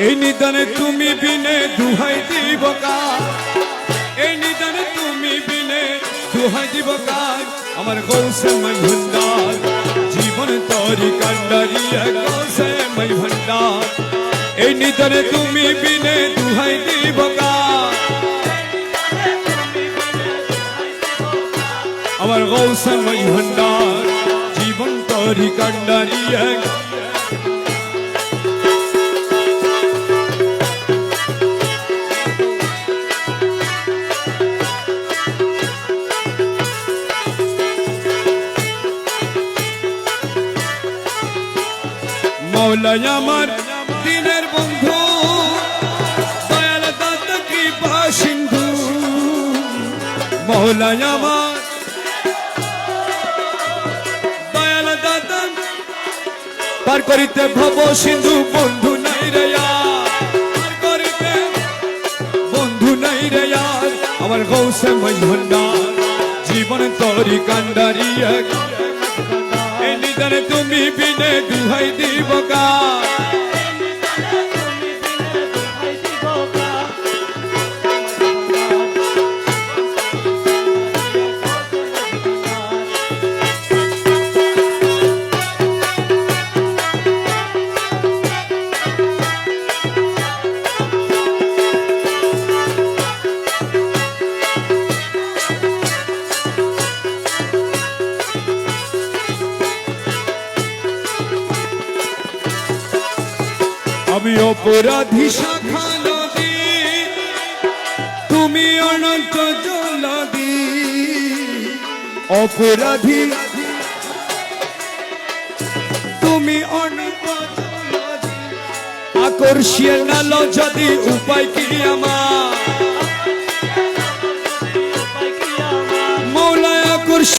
এই নিদানে তুমি বিনে দুহাই দিব কার, এই নিদানে তুমি বিনে দুহাই দিব কার। আমার গৌসে মাই ভান্ডার জীবন তরি কান্ডারি গৌসে মাই ভান্ডার। এই নিদানে তুমি বিনে দুহাই দিব কার, আমার গৌসে মাই ভান্ডার জীবন তরি কান্ডারি। মৌলাই আমার দিনের বন্ধু, দয়াল দাতা কৃপা সিন্ধু। মৌলাই আমার দয়াল দাতা পার করিতে ভব সিন্ধু। বন্ধু নাই রে পার করিতে বন্ধু নাই রে আমার গৌসে মাই ভান্ডার জীবন তরি কান্ডারি। এই নিদানে তুমি বিনে দুহাই দিব কার, আমি অপরাধী শাখা নদী, তুমি অনন্ত জলদি। অপরাধী তুমি অনন্ত জলদি, আকর্ষিয়ে নাল যদি